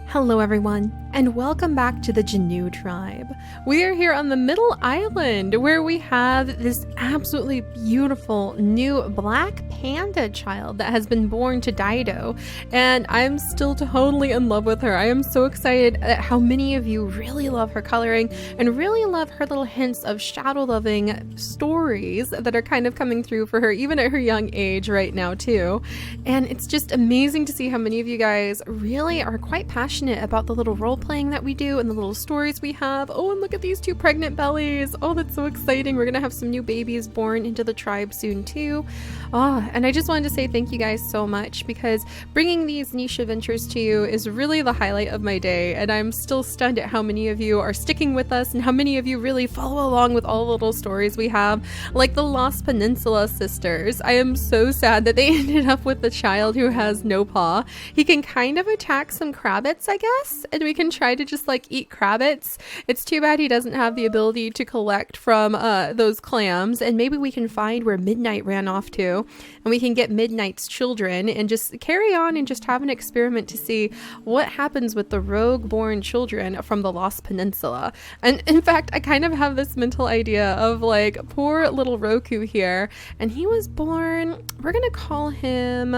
Hello everyone, and welcome back to the Jannu tribe. We are here on the middle island where we have this absolutely beautiful new black panda child that has been born to Daido, and I'm still totally in love with her. I am so excited at how many of you really love her coloring and really love her little hints of shadow-loving stories that are kind of coming through for her even at her young age right now too. And it's just amazing to see how many of you guys really are quite passionate about the little role playing that we do and the little stories we have. Oh, and look at these two pregnant bellies. Oh, that's so exciting. We're gonna have some new babies born into the tribe soon too. Oh, and I just wanted to say thank you guys so much, because bringing these niche adventures to you is really the highlight of my day, and I'm still stunned at how many of you are sticking with us and how many of you really follow along with all the little stories we have, like the Lost Peninsula sisters. I am so sad that they ended up with the child who has no paw. He can kind of attack some crabbits, I guess, and we can try to just like eat crabbits. It's too bad he doesn't have the ability to collect from those clams, and maybe we can find where Midnight ran off to, and we can get Midnight's children and just carry on and just have an experiment to see what happens with the rogue born children from the Lost Peninsula. And in fact, I kind of have this mental idea of like poor little Roku here, and he was born, we're gonna call him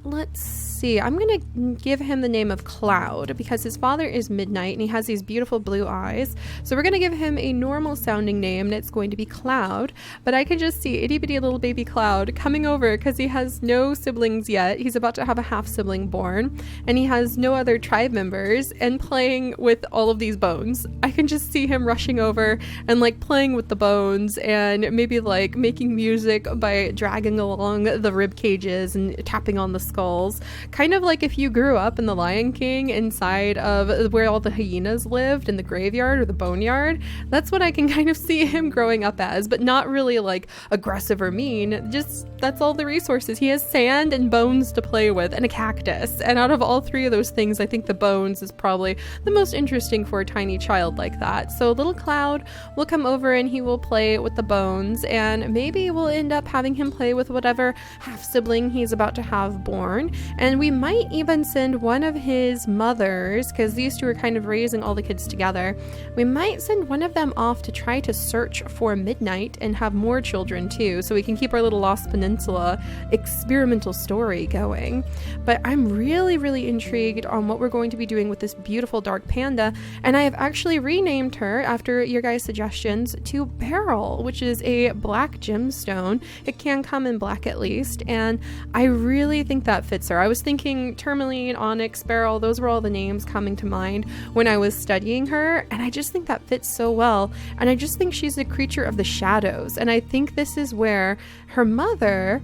let's see, I'm gonna give him the name of Cloud because his father is Midnight and he has these beautiful blue eyes. So we're gonna give him a normal sounding name, and it's going to be Cloud. But I can just see itty bitty little baby Cloud coming over because he has no siblings yet. He's about to have a half sibling born, and he has no other tribe members, and playing with all of these bones. I can just see him rushing over and like playing with the bones, and maybe like making music by dragging along the rib cages and tapping on the skulls, kind of like if you grew up in The Lion King inside of where all the hyenas lived in the graveyard or the boneyard. That's what I can kind of see him growing up as, but not really like aggressive or mean. Just that's all the resources. He has sand and bones to play with and a cactus, and out of all three of those things, I think the bones is probably the most interesting for a tiny child like that. So little Cloud will come over and he will play with the bones, and maybe we'll end up having him play with whatever half sibling he's about to have born. And we might even send one of his mothers, because these two are kind of raising all the kids together, we might send one of them off to try to search for Midnight and have more children too, so we can keep our little Lost Peninsula experimental story going. But I'm really intrigued on what we're going to be doing with this beautiful dark panda, and I have actually renamed her after your guys' suggestions to Beryl, which is a black gemstone. It can come in black at least, and I really think that fits her. I was thinking tourmaline, onyx, beryl, those were all the names coming to mind when I was studying her, and I just think that fits so well. And I just think she's a creature of the shadows, and I think this is where her mother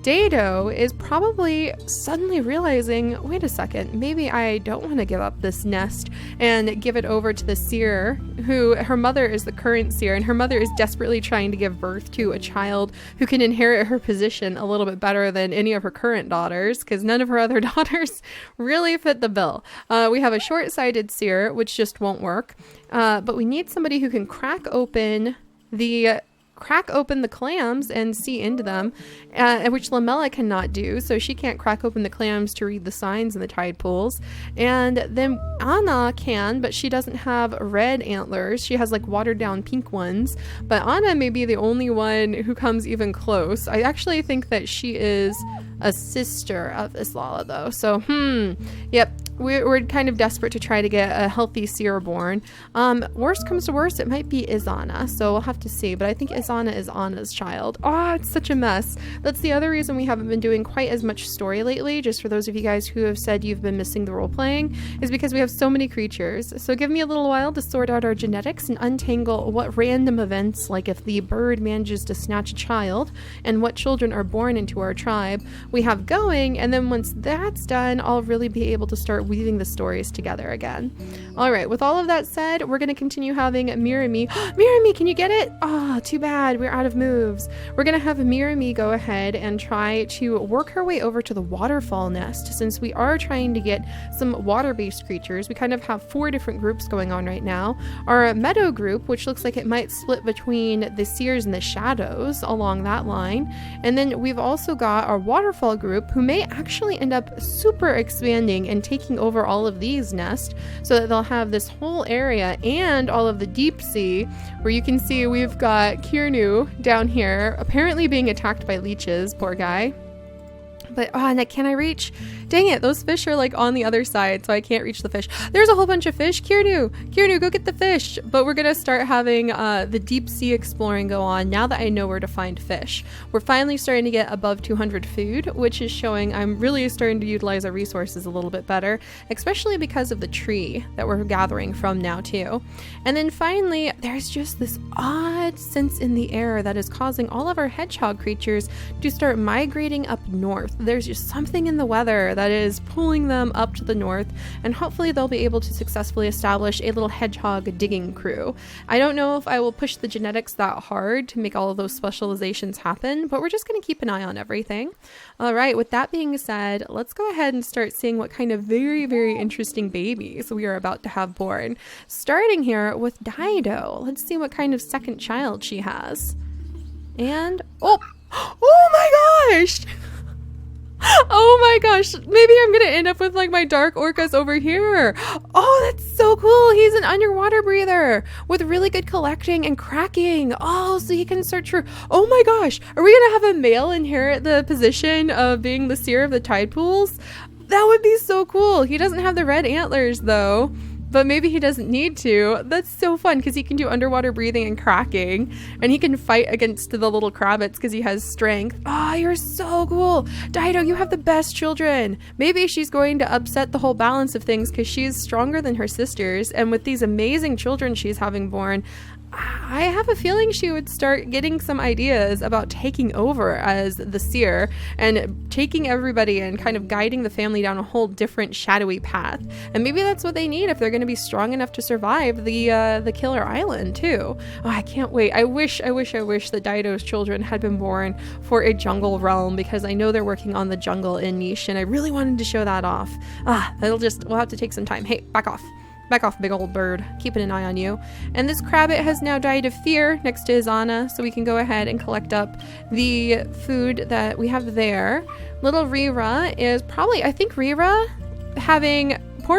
Daido is probably suddenly realizing, wait a second, maybe I don't want to give up this nest and give it over to the seer, who her mother is the current seer, and her mother is desperately trying to give birth to a child who can inherit her position a little bit better than any of her current daughters, because none of her other daughters really fit the bill. We have a short-sighted seer, which just won't work, but we need somebody who can crack open the clams and see into them, which Lamella cannot do, so she can't crack open the clams to read the signs in the tide pools. And then Anna can, but she doesn't have red antlers. She has like watered down pink ones, but Anna may be the only one who comes even close. I actually think that she is a sister of Islala though, so yep, we're kind of desperate to try to get a healthy seer born. Worst comes to worst, it might be Izana, so we'll have to see, but I think Izana is Anna's child. Oh, it's such a mess. That's the other reason we haven't been doing quite as much story lately, just for those of you guys who have said you've been missing the role playing, is because we have so many creatures. So give me a little while to sort out our genetics and untangle what random events, like if the bird manages to snatch a child, and what children are born into our tribe, we have going, and then once that's done, I'll really be able to start weaving the stories together again. All right, with all of that said, we're going to continue having Mirami. Mirami, can you get it? Oh, too bad, we're out of moves. We're going to have Mirami go ahead and try to work her way over to the waterfall nest, since we are trying to get some water-based creatures. We kind of have 4 different groups going on right now. Our meadow group, which looks like it might split between the seers and the shadows along that line. And then we've also got our waterfall group, who may actually end up super expanding and taking taking over all of these nests so that they'll have this whole area and all of the deep sea, where you can see we've got Jannu down here apparently being attacked by leeches, poor guy. But, and can I reach? Dang it, those fish are like on the other side, so I can't reach the fish. There's a whole bunch of fish. Jannu, go get the fish. But we're going to start having the deep sea exploring go on now that I know where to find fish. We're finally starting to get above 200 food, which is showing I'm really starting to utilize our resources a little bit better, especially because of the tree that we're gathering from now too. And then finally, there's just this odd sense in the air that is causing all of our hedgehog creatures to start migrating up north. There's just something in the weather that is pulling them up to the north, and hopefully they'll be able to successfully establish a little hedgehog digging crew. I don't know if I will push the genetics that hard to make all of those specializations happen, but we're just going to keep an eye on everything. All right, with that being said, let's go ahead and start seeing what kind of very, very interesting babies we are about to have born. Starting here with Daido. Let's see what kind of second child she has. And, oh my gosh! Oh my gosh, maybe I'm gonna end up with like my dark orcas over here. Oh, that's so cool. He's an underwater breather with really good collecting and cracking. Oh, so he can search for, oh my gosh, are we gonna have a male inherit the position of being the seer of the tide pools? That would be so cool. He doesn't have the red antlers though, but maybe he doesn't need to. That's so fun because he can do underwater breathing and cracking, and he can fight against the little crabbits because he has strength. Oh, you're so cool. Daido, you have the best children. Maybe she's going to upset the whole balance of things because she's stronger than her sisters, and with these amazing children she's having born, I have a feeling she would start getting some ideas about taking over as the seer and taking everybody and kind of guiding the family down a whole different shadowy path. And maybe that's what they need if they're going to be strong enough to survive the killer island too. Oh, I can't wait. I wish that Daido's children had been born for a jungle realm, because I know they're working on the jungle in niche, and I really wanted to show that off. We'll have to take some time. Hey, back off. Back off, big old bird. Keeping an eye on you. And this crabbit has now died of fear next to his Anna, so we can go ahead and collect up the food that we have there. Little Rira is probably, I think poor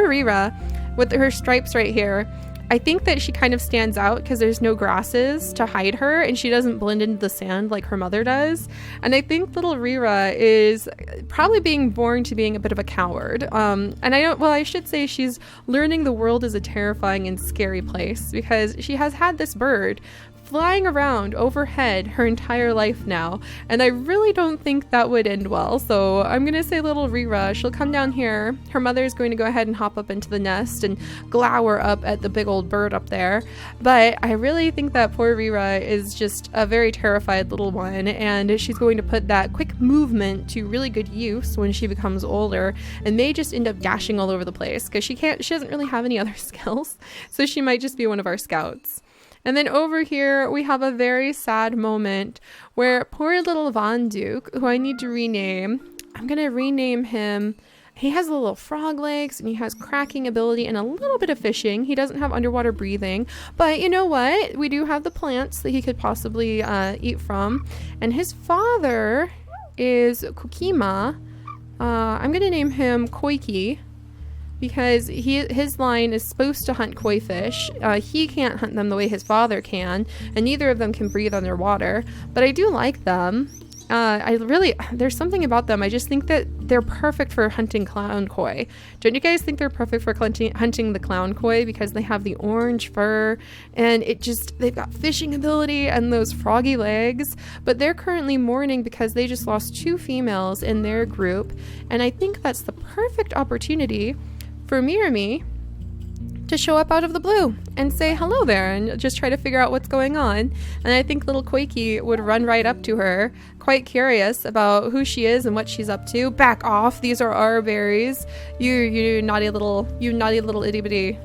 Rira, with her stripes right here, I think that she kind of stands out because there's no grasses to hide her, and she doesn't blend into the sand like her mother does. And I think little Rira is probably being born to being a bit of a coward. I should say she's learning the world is a terrifying and scary place, because she has had this bird flying around overhead her entire life now, and I really don't think that would end well. So I'm gonna say little Rira, she'll come down here, her mother's going to go ahead and hop up into the nest and glower up at the big old bird up there. But I really think that poor Rira is just a very terrified little one, and she's going to put that quick movement to really good use when she becomes older, and may just end up dashing all over the place because she doesn't really have any other skills, so she might just be one of our scouts. And then over here, we have a very sad moment where poor little Von Duke, who I need to rename, I'm going to rename him. He has little frog legs, and he has cracking ability and a little bit of fishing. He doesn't have underwater breathing, but you know what? We do have the plants that he could possibly eat from. And his father is Kukima. I'm going to name him Quirky, because his line is supposed to hunt koi fish. He can't hunt them the way his father can, and neither of them can breathe underwater, but I do like them. There's something about them. I just think that they're perfect for hunting clown koi. Don't you guys think they're perfect for hunting the clown koi, because they have the orange fur, and they've got fishing ability and those froggy legs. But they're currently mourning because they just lost 2 females in their group, and I think that's the perfect opportunity for Mirami to show up out of the blue and say hello there and just try to figure out what's going on. And I think little Quirky would run right up to her, quite curious about who she is and what she's up to. Back off, these are our berries. You naughty little itty bitty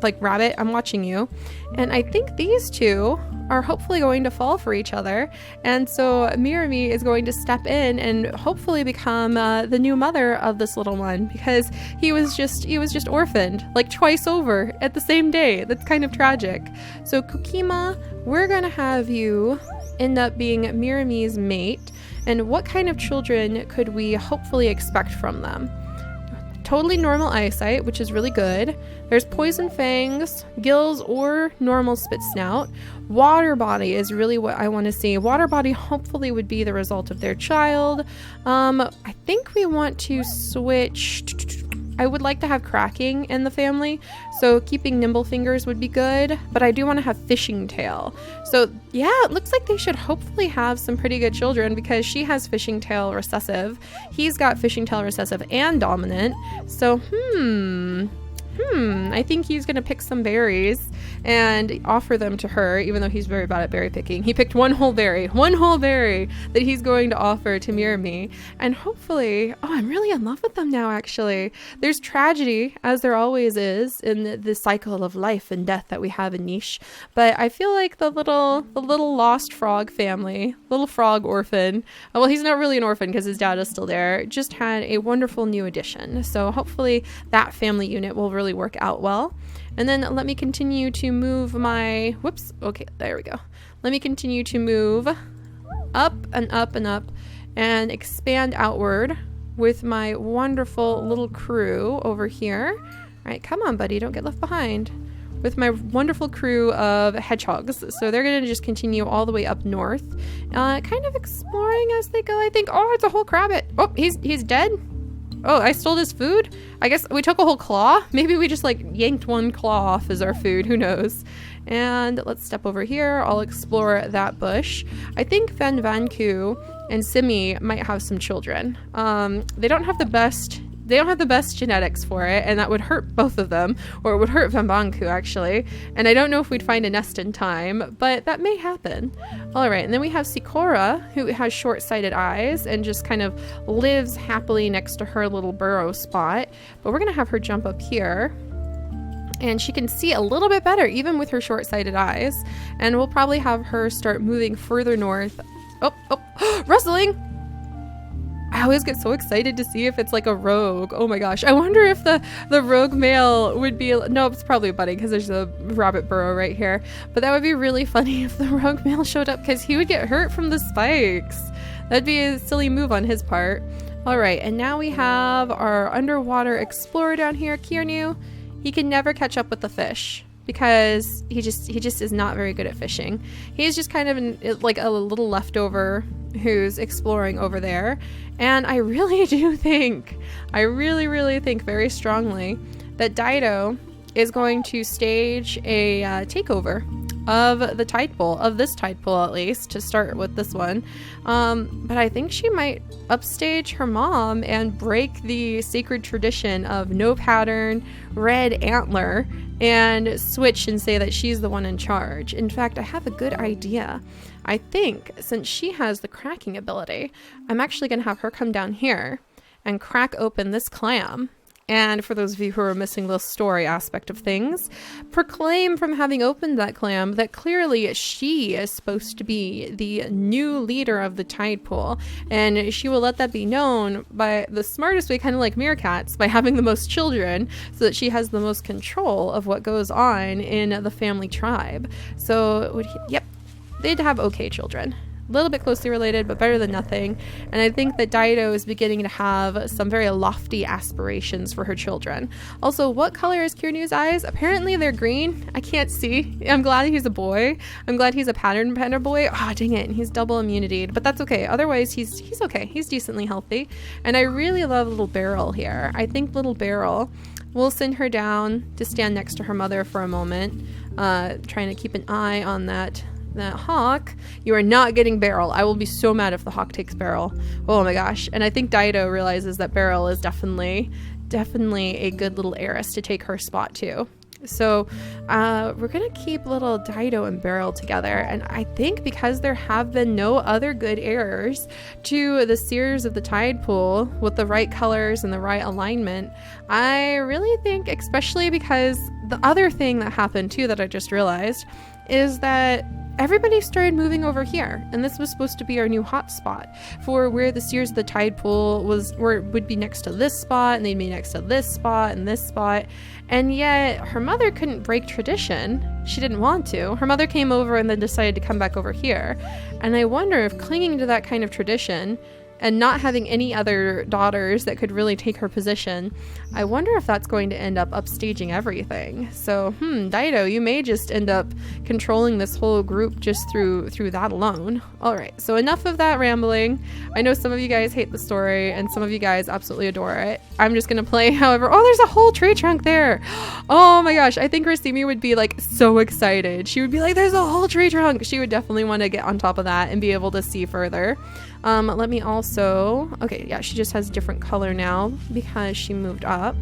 like rabbit, I'm watching you. And I think these two are hopefully going to fall for each other, and so Mirami is going to step in and hopefully become the new mother of this little one, because he was just orphaned like twice over at the same day. That's kind of tragic. So Kukima, we're gonna have you end up being Mirami's mate, and what kind of children could we hopefully expect from them? totally normal eyesight, which is really good. There's poison fangs, gills, or normal spit snout. Water body is really what I want to see. Water body hopefully would be the result of their child. I think we want to switch. I would like to have cracking in the family, so keeping nimble fingers would be good, but I do want to have fishing tail. So yeah, it looks like they should hopefully have some pretty good children because she has fishing tail recessive. He's got fishing tail recessive and dominant. So I think he's gonna pick some berries and offer them to her, even though he's very bad at berry picking. He picked one whole berry that he's going to offer to mirror me. And hopefully, I'm really in love with them now, actually. There's tragedy, as there always is, in the cycle of life and death that we have in Niche. But I feel like the little lost frog family, little frog orphan, well, he's not really an orphan because his dad is still there, just had a wonderful new addition. So hopefully that family unit will really work out well. And then let me continue to move my, okay, there we go. Let me continue to move up and up and up and expand outward with my wonderful little crew over here. All right, come on, buddy, don't get left behind. With my wonderful crew of hedgehogs. So they're gonna just continue all the way up north, kind of exploring as they go, I think. Oh, it's a whole crabbit. Oh, he's dead. Oh, I stole his food? I guess we took a whole claw? Maybe we just like yanked one claw off as our food, who knows? And let's step over here. I'll explore that bush. I think Van Vanku and Simi might have some children. They don't have the best genetics for it, and that would hurt both of them, or it would hurt Van Vanku actually. And I don't know if we'd find a nest in time, but that may happen. All right, and then we have Sikora, who has short-sighted eyes and just kind of lives happily next to her little burrow spot. But we're gonna have her jump up here, and she can see a little bit better even with her short-sighted eyes. And we'll probably have her start moving further north. Oh, rustling! I always get so excited to see if it's like a rogue. Oh my gosh. I wonder if the rogue male would be... No, it's probably a bunny because there's a rabbit burrow right here. But that would be really funny if the rogue male showed up because he would get hurt from the spikes. That'd be a silly move on his part. All right, and now we have our underwater explorer down here, Kirnu. He can never catch up with the fish because he just is not very good at fishing. He's just kind of like a little leftover who's exploring over there. And I really do think, I really think very strongly that Daido is going to stage a takeover of the Tidepool, of this Tidepool at least, to start with this one. But I think she might upstage her mom and break the sacred tradition of no pattern, red antler, and switch and say that she's the one in charge. In fact, I have a good idea. I think since she has the cracking ability, I'm actually going to have her come down here and crack open this clam. And for those of you who are missing the story aspect of things, proclaim from having opened that clam that clearly she is supposed to be the new leader of the Tidepool. And she will let that be known by the smartest way, kind of like meerkats, by having the most children so that she has the most control of what goes on in the family tribe. So, yep, they'd have okay children. A little bit closely related, but better than nothing. And I think that Daido is beginning to have some very lofty aspirations for her children. Also, what color is Kirnu's eyes? Apparently they're green. I can't see. I'm glad he's a boy. I'm glad he's a pattern bender boy. Oh, dang it. And he's double immunity, but that's okay. Otherwise, he's okay. He's decently healthy. And I really love little Beryl here. I think little Beryl, we'll send her down to stand next to her mother for a moment, trying to keep an eye on that hawk. You are not getting Beryl. I will be so mad if the hawk takes Beryl. Oh my gosh. And I think Daido realizes that Beryl is definitely a good little heiress to take her spot too. So we're gonna keep little Daido and Beryl together, and I think because there have been no other good heirs to the Seers of the Tidepool with the right colors and the right alignment, I really think, especially because the other thing that happened too that I just realized is that everybody started moving over here, and this was supposed to be our new hotspot for where the Seers of the Tidepool would be next to this spot, and they'd be next to this spot and this spot. And yet her mother couldn't break tradition. She didn't want to. Her mother came over and then decided to come back over here. And I wonder if clinging to that kind of tradition and not having any other daughters that could really take her position, I wonder if that's going to end up upstaging everything. So, Daido, you may just end up controlling this whole group just through that alone. All right, so enough of that rambling. I know some of you guys hate the story, and some of you guys absolutely adore it. I'm just gonna play however. Oh, there's a whole tree trunk there. Oh my gosh, I think Racimi would be like so excited. She would be like, there's a whole tree trunk. She would definitely want to get on top of that and be able to see further. Let me also, okay, yeah, she just has different color now because she moved up.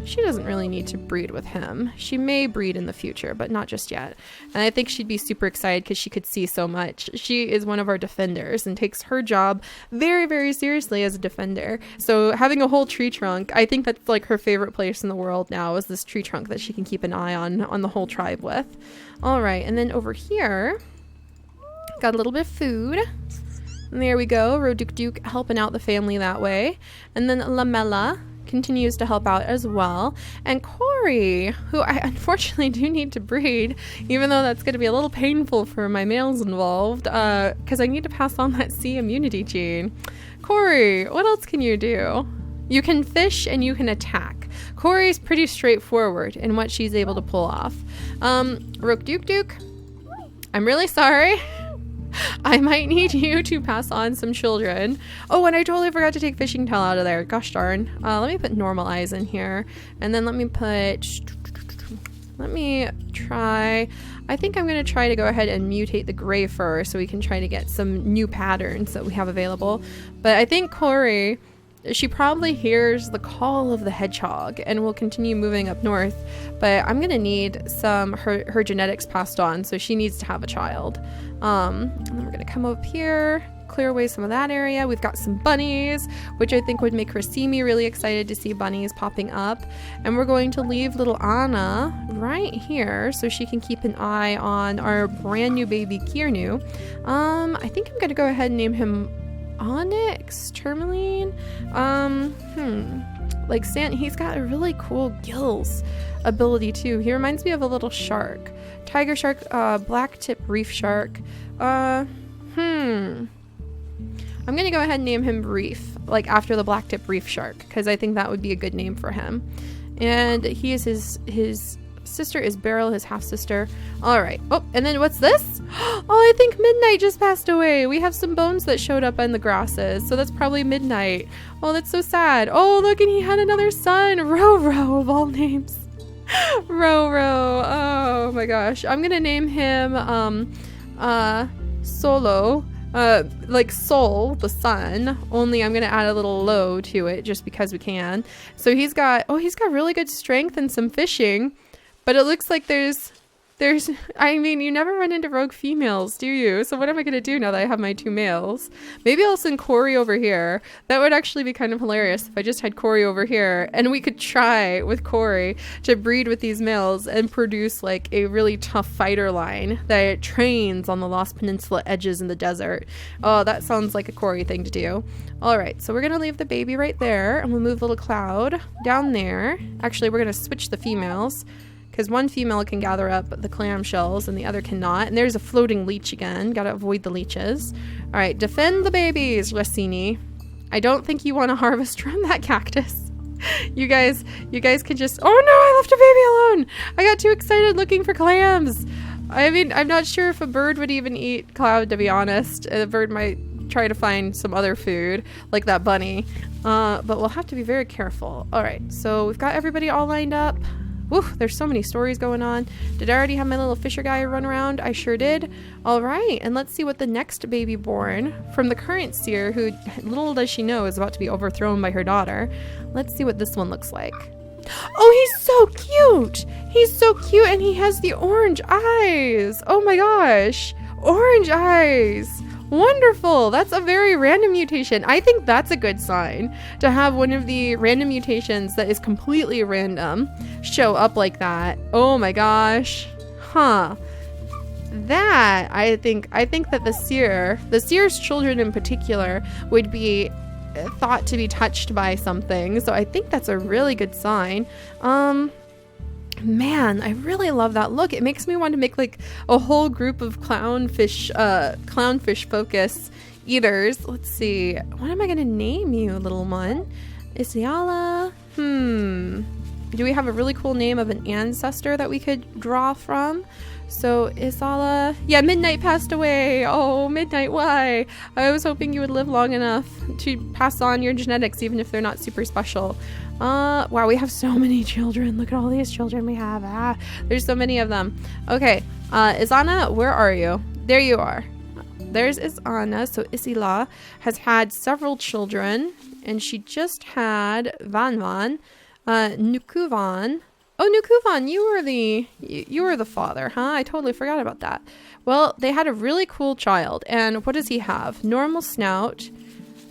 She doesn't really need to breed with him. She may breed in the future, but not just yet. And I think she'd be super excited because she could see so much. She is one of our defenders and takes her job very, very seriously as a defender. So having a whole tree trunk, I think that's like her favorite place in the world now, is this tree trunk that she can keep an eye on the whole tribe with. All right, and then over here, got a little bit of food. And there we go, Roduk helping out the family that way. And then Lamella continues to help out as well. And Corey, who I unfortunately do need to breed, even though that's going to be a little painful for my males involved, because I need to pass on that C immunity gene. Corey, what else can you do? You can fish and you can attack. Corey's pretty straightforward in what she's able to pull off. Roduk, I'm really sorry. I might need you to pass on some children. Oh, and I totally forgot to take fishing tail out of there. Gosh darn. Let me put normal eyes in here. And then let me try. I think I'm going to try to go ahead and mutate the gray fur so we can try to get some new patterns that we have available. But I think Corey, she probably hears the call of the hedgehog and will continue moving up north. But I'm going to need her genetics passed on, so she needs to have a child. And then we're going to come up here, clear away some of that area. We've got some bunnies, which I think would make Racimi really excited to see bunnies popping up. And we're going to leave little Anna right here so she can keep an eye on our brand new baby Kirnu. I think I'm going to go ahead and name him Onyx Tourmaline. Like he's got a really cool gills ability too. He reminds me of a little shark. Tiger shark, black tip reef shark. I'm gonna go ahead and name him Reef, like after the black tip reef shark, because I think that would be a good name for him. And he is his sister is Beryl, his half sister. All right. Oh, and then what's this? Oh, I think Midnight just passed away. We have some bones that showed up in the grasses, so that's probably Midnight. Oh, that's so sad. Oh, look, and he had another son, Roro of all names. Roro. Oh my gosh. I'm gonna name him Solo. Like Sol, the sun, only I'm gonna add a little low to it just because we can. So he's got really good strength and some fishing, but it looks like there's I mean, you never run into rogue females, do you? So what am I gonna do now that I have my two males? Maybe I'll send Corey over here. That would actually be kind of hilarious if I just had Corey over here and we could try with Corey to breed with these males and produce like a really tough fighter line that trains on the Lost Peninsula edges in the desert. Oh, that sounds like a Corey thing to do. All right, so we're gonna leave the baby right there and we'll move little Cloud down there. Actually, we're gonna switch the females, because one female can gather up the clamshells and the other cannot. And there's a floating leech again. Gotta avoid the leeches. All right, defend the babies, Racini. I don't think you want to harvest from that cactus. You guys could just... Oh no, I left a baby alone. I got too excited looking for clams. I mean, I'm not sure if a bird would even eat Cloud, to be honest. A bird might try to find some other food, like that bunny. But we'll have to be very careful. All right, so we've got everybody all lined up. Woo, there's so many stories going on. Did I already have my little fisher guy run around? I sure did. All right, and let's see what the next baby born from the current seer, who little does she know is about to be overthrown by her daughter. Let's see what this one looks like. Oh, he's so cute. He's so cute, and he has the orange eyes. Oh my gosh, orange eyes. Wonderful. That's a very random mutation. I think that's a good sign to have one of the random mutations that is completely random show up like that. Oh my gosh. Huh. That I think that the seer's children in particular would be thought to be touched by something. So I think that's a really good sign. Man, I really love that look. It makes me want to make like a whole group of clownfish focus eaters. Let's see. What am I going to name you, little one? Isiala. Do we have a really cool name of an ancestor that we could draw from? So Isala, yeah, Midnight passed away. Oh, Midnight, why? I was hoping you would live long enough to pass on your genetics, even if they're not super special. Wow, we have so many children. Look at all these children we have. There's so many of them. Okay, Isana, where are you? There you are. There's Isana. So Isila has had several children, and she just had Vanvan, Nukuvan. Oh, Nukuvan, you were the father, huh? I totally forgot about that. Well, they had a really cool child, and what does he have? Normal snout,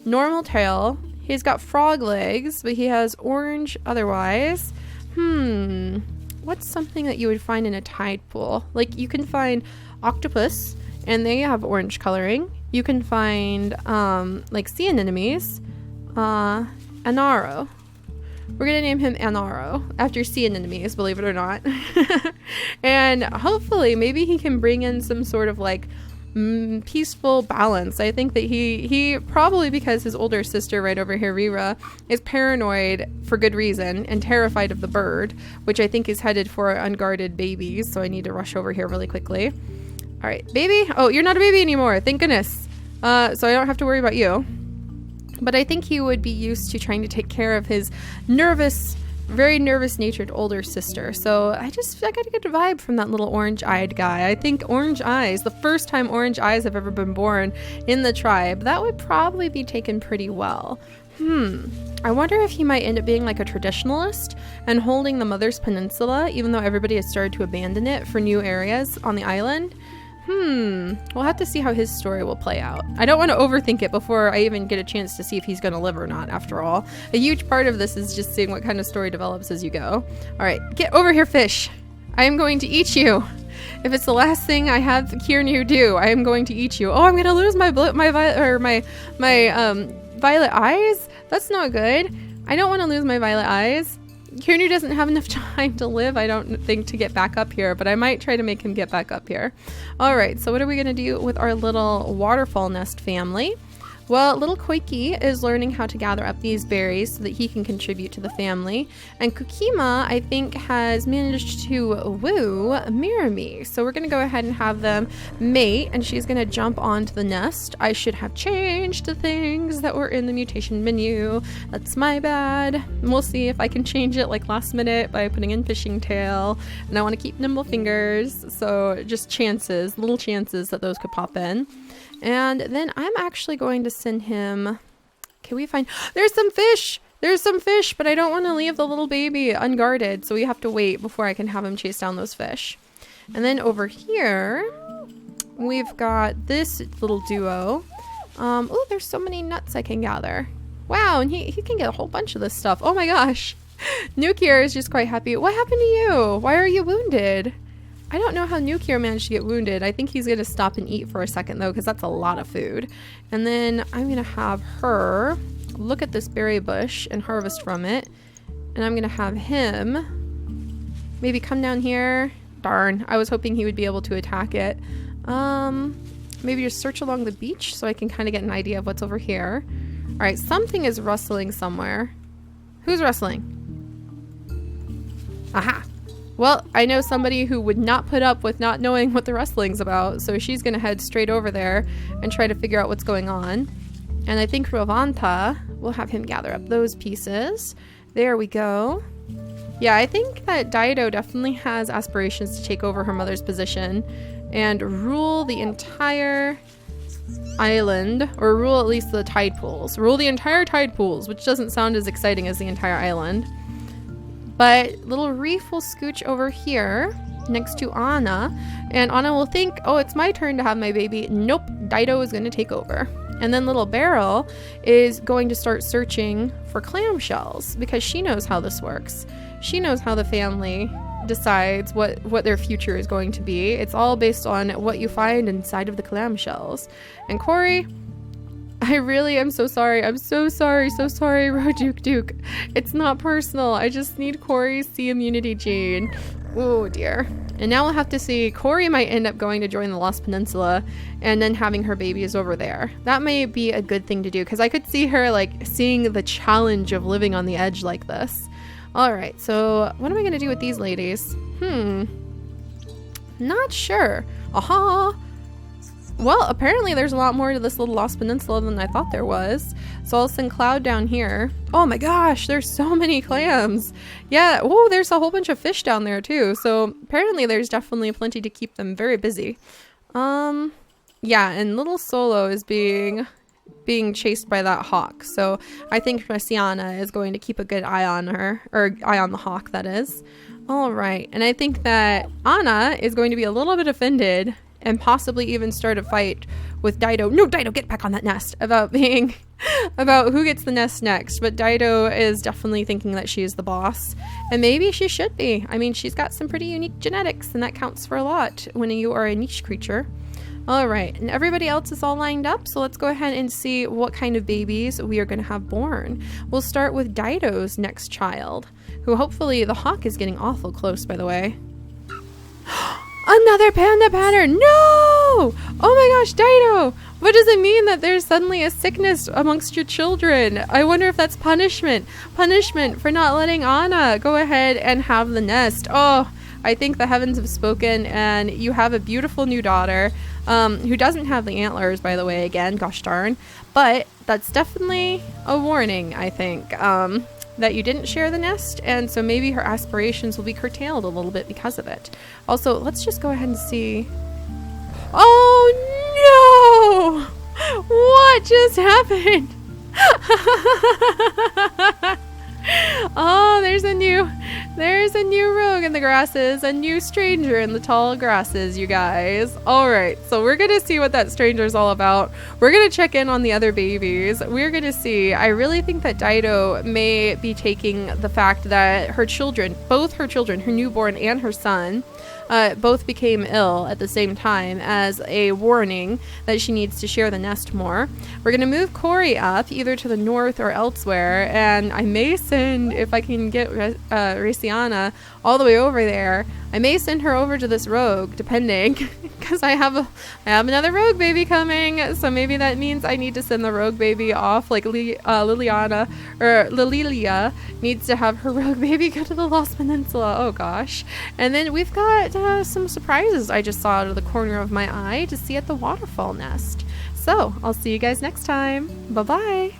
normal tail. He's got frog legs, but he has orange otherwise. What's something that you would find in a tide pool? Like, you can find octopus, and they have orange coloring. You can find, like, sea anemones. Anaro. We're going to name him Anaro after sea anemones, believe it or not. And hopefully maybe he can bring in some sort of like peaceful balance. I think that he probably, because his older sister right over here, Rira, is paranoid for good reason and terrified of the bird, which I think is headed for unguarded babies. So I need to rush over here really quickly. All right, baby. Oh, you're not a baby anymore. Thank goodness. So I don't have to worry about you. But I think he would be used to trying to take care of his very nervous-natured older sister. So I got to get a vibe from that little orange-eyed guy. I think orange eyes, the first time orange eyes have ever been born in the tribe, that would probably be taken pretty well. I wonder if he might end up being like a traditionalist and holding the Mother's Peninsula, even though everybody has started to abandon it for new areas on the island. We'll have to see how his story will play out. I don't want to overthink it before I even get a chance to see if he's going to live or not, after all. A huge part of this is just seeing what kind of story develops as you go. All right, get over here, fish. I am going to eat you. If it's the last thing I have Kirnu do, I am going to eat you. Oh, I'm going to lose my violet eyes? That's not good. I don't want to lose my violet eyes. Kirnu doesn't have enough time to live, I don't think, to get back up here, but I might try to make him get back up here. All right, so what are we going to do with our little waterfall nest family? Well, little Quirky is learning how to gather up these berries so that he can contribute to the family. And Kukima, I think, has managed to woo Mirami. So we're going to go ahead and have them mate, and she's going to jump onto the nest. I should have changed the things that were in the mutation menu. That's my bad. We'll see if I can change it like last minute by putting in fishing tail. And I want to keep nimble fingers. So just chances, little chances that those could pop in. And then I'm actually going to send him... Can we find... There's some fish! There's some fish, but I don't want to leave the little baby unguarded, so we have to wait before I can have him chase down those fish. And then over here, we've got this little duo. Oh, there's so many nuts I can gather. Wow, and he can get a whole bunch of this stuff. Oh my gosh. Nukier is just quite happy. What happened to you? Why are you wounded? I don't know how Nukier managed to get wounded. I think he's going to stop and eat for a second, though, because that's a lot of food. And then I'm going to have her look at this berry bush and harvest from it. And I'm going to have him maybe come down here. Darn, I was hoping he would be able to attack it. Maybe just search along the beach so I can kind of get an idea of what's over here. All right, something is rustling somewhere. Who's rustling? Aha. Well, I know somebody who would not put up with not knowing what the rustling's about, so she's going to head straight over there and try to figure out what's going on. And I think Ravanta will have him gather up those pieces. There we go. Yeah, I think that Daido definitely has aspirations to take over her mother's position and rule the entire island, or rule at least the tide pools. Rule the entire tide pools, which doesn't sound as exciting as the entire island. But little Reef will scooch over here next to Anna, and Anna will think, oh, it's my turn to have my baby. Nope, Daido is going to take over. And then little Beryl is going to start searching for clamshells because she knows how this works. She knows how the family decides what their future is going to be. It's all based on what you find inside of the clamshells. And Corey, I really am so sorry. I'm so sorry, Roduke Duke. It's not personal. I just need Corey's C immunity gene. Oh dear. And now we'll have to see. Corey might end up going to join the Lost Peninsula and then having her babies over there. That may be a good thing to do because I could see her like seeing the challenge of living on the edge like this. All right, so what am I gonna do with these ladies? Not sure. Aha! Well, apparently there's a lot more to this little Lost Peninsula than I thought there was. So I'll send Cloud down here. Oh my gosh, there's so many clams. Yeah, oh, there's a whole bunch of fish down there too. So apparently there's definitely plenty to keep them very busy. Yeah, and little Solo is being chased by that hawk. So I think Messiana is going to keep a good eye on her, or eye on the hawk, that is. All right, and I think that Anna is going to be a little bit offended and possibly even start a fight with Daido. No, Daido, get back on that nest. About who gets the nest next. But Daido is definitely thinking that she is the boss. And maybe she should be. I mean, she's got some pretty unique genetics, and that counts for a lot when you are a niche creature. All right, and everybody else is all lined up, so let's go ahead and see what kind of babies we are going to have born. We'll start with Daido's next child, who hopefully the hawk is getting awful close, by the way. Another panda pattern! No! Oh my gosh, Daido! What does it mean that there's suddenly a sickness amongst your children? I wonder if that's punishment. Punishment for not letting Anna go ahead and have the nest. Oh, I think the heavens have spoken, and you have a beautiful new daughter, who doesn't have the antlers, by the way, again, gosh darn. But that's definitely a warning, I think. That you didn't share the nest, and so maybe her aspirations will be curtailed a little bit because of it. Also, let's just go ahead and see. Oh no! What just happened? Oh, there's a new rogue in the grasses, a new stranger in the tall grasses, you guys. All right, so we're gonna see what that stranger's all about. We're gonna check in on the other babies. We're gonna see. I really think that Daido may be taking the fact that her children, both her children, her newborn and her son, both became ill at the same time as a warning that she needs to share the nest more. We're going to move Corey up either to the north or elsewhere, and I may send, if I can get Raciana all the way over there, I may send her over to this rogue, depending, because I have another rogue baby coming, so maybe that means I need to send the rogue baby off, like Liliana, or Lililia needs to have her rogue baby go to the Lost Peninsula. Oh gosh. And then we've got some surprises I just saw out of the corner of my eye to see at the waterfall nest. So I'll see you guys next time. Bye bye.